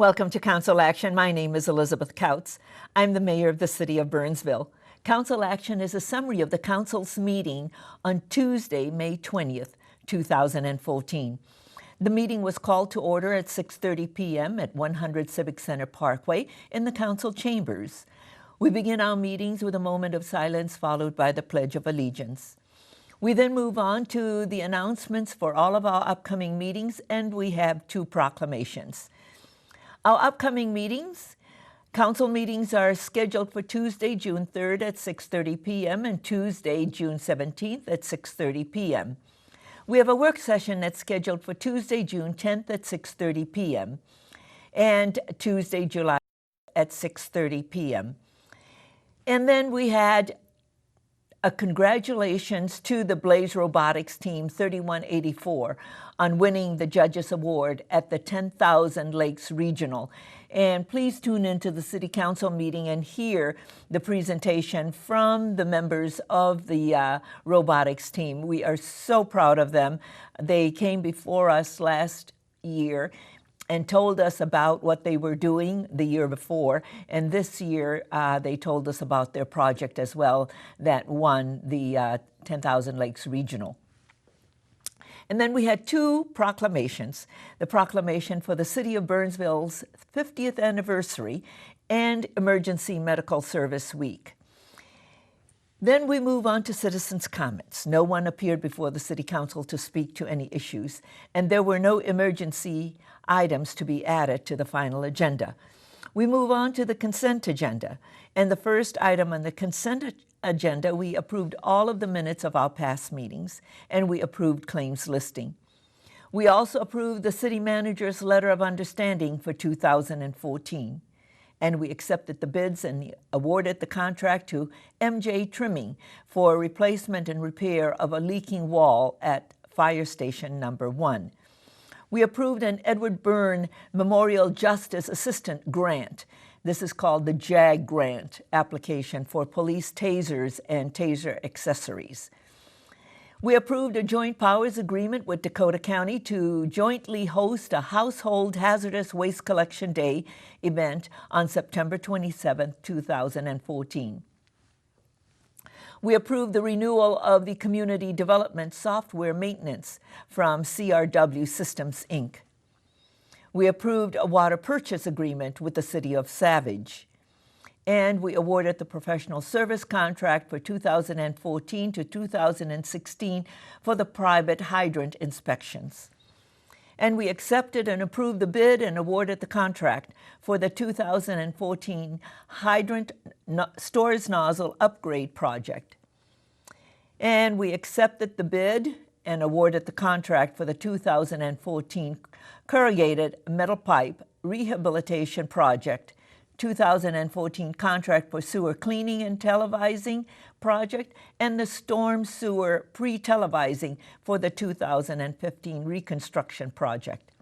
Welcome to Council Action. My name is Elizabeth Kautz. I'm the mayor of the city of Burnsville. Council Action is a summary of the council's meeting on Tuesday, May 20th, 2014. The meeting was called to order at 6:30 p.m. at 100 Civic Center Parkway in the council chambers. We begin our meetings with a moment of silence followed by the Pledge of Allegiance. We then move on to the announcements for all of our upcoming meetings, and we have two proclamations. Our upcoming meetings, council meetings are scheduled for Tuesday, June 3rd at 6:30 p.m. and Tuesday, June 17th at 6:30 p.m. We have a work session that's scheduled for Tuesday, June 10th at 6:30 p.m. and Tuesday, July at 6:30 p.m. And then we had a congratulations to the Blaze Robotics Team 3184 on winning the Judges Award at the 10,000 Lakes Regional. And please tune into the City Council meeting and hear the presentation from the members of the robotics team. We are so proud of them. They came before us last year and told us about what they were doing the year before. And this year, they told us about their project as well that won the 10,000 Lakes Regional. And then we had two proclamations, the proclamation for the City of Burnsville's 50th anniversary and Emergency Medical Service Week. Then we move on to citizens' comments. No one appeared before the City Council to speak to any issues, and there were no emergency items to be added to the final agenda. We move on to the consent agenda, and the first item on the consent agenda, we approved all of the minutes of our past meetings, and we approved claims listing. We also approved the city manager's letter of understanding for 2014, and we accepted the bids and awarded the contract to MJ Trimming for replacement and repair of a leaking wall at Fire Station Number 1. We approved an Edward Byrne Memorial Justice Assistant Grant. This is called the JAG Grant application for police tasers and taser accessories. We approved a joint powers agreement with Dakota County to jointly host a Household Hazardous Waste Collection Day event on September 27, 2014. We approved the renewal of the Community Development Software Maintenance from CRW Systems, Inc. We approved a water purchase agreement with the City of Savage. And we awarded the professional service contract for 2014 to 2016 for the private hydrant inspections. And we accepted and approved the bid and awarded the contract for the 2014 hydrant storage nozzle upgrade project. And we accepted the bid and awarded the contract for the 2014 corrugated metal pipe rehabilitation project, 2014 contract for sewer cleaning and televising project, and the storm sewer pre-televising for the 2015 reconstruction project.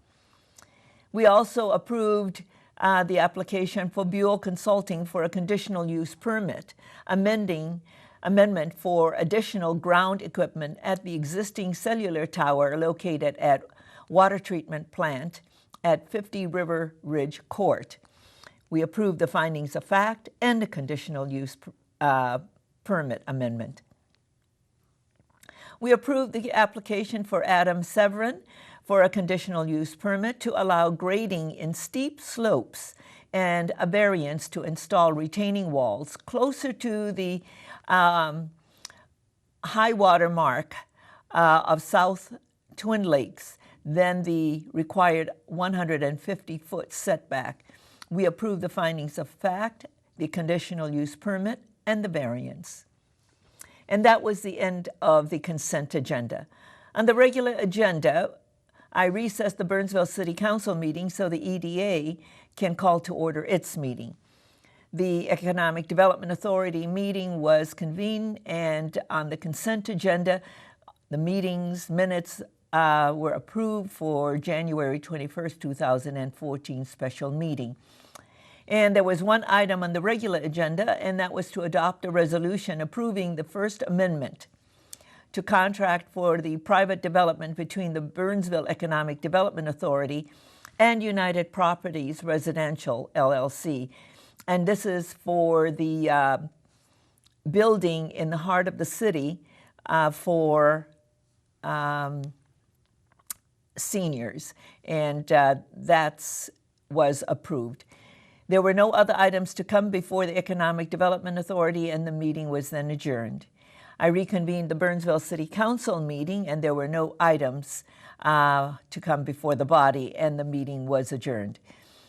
We also approved the application for Buell Consulting for a conditional use permit, amendment for additional ground equipment at the existing cellular tower located at water treatment plant at 50 River Ridge Court. We approved the findings of fact and the conditional use permit amendment. We approved the application for Adam Severin for a conditional use permit to allow grading in steep slopes and a variance to install retaining walls closer to the high water mark of South Twin Lakes than the required 150-foot setback. We approved the findings of fact, the conditional use permit, and the variance. And that was the end of the consent agenda. On the regular agenda, I recessed the Burnsville City Council meeting so the EDA can call to order its meeting. The Economic Development Authority meeting was convened, and on the consent agenda, the meeting's minutes were approved for January 21st, 2014 special meeting. And there was one item on the regular agenda, and that was to adopt a resolution approving the First Amendment to contract for the private development between the Burnsville Economic Development Authority and United Properties Residential, LLC. And this is for the building in the heart of the city for seniors, and that was approved. There were no other items to come before the Economic Development Authority, and the meeting was then adjourned. I reconvened the Burnsville City Council meeting, and there were no items to come before the body, and the meeting was adjourned.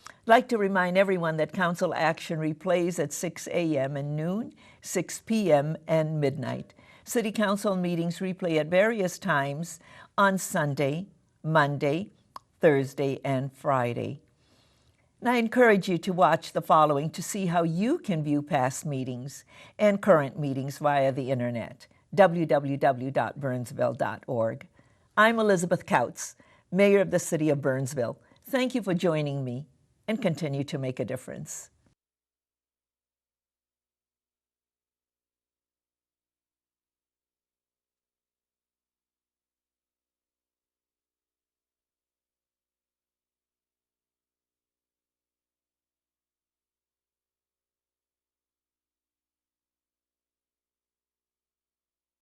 I'd like to remind everyone that council action replays at 6 a.m. and noon, 6 p.m. and midnight. City Council meetings replay at various times on Sunday, Monday, Thursday, and Friday. And I encourage you to watch the following to see how you can view past meetings and current meetings via the internet, www.burnsville.org. I'm Elizabeth Kautz, Mayor of the City of Burnsville. Thank you for joining me, and continue to make a difference.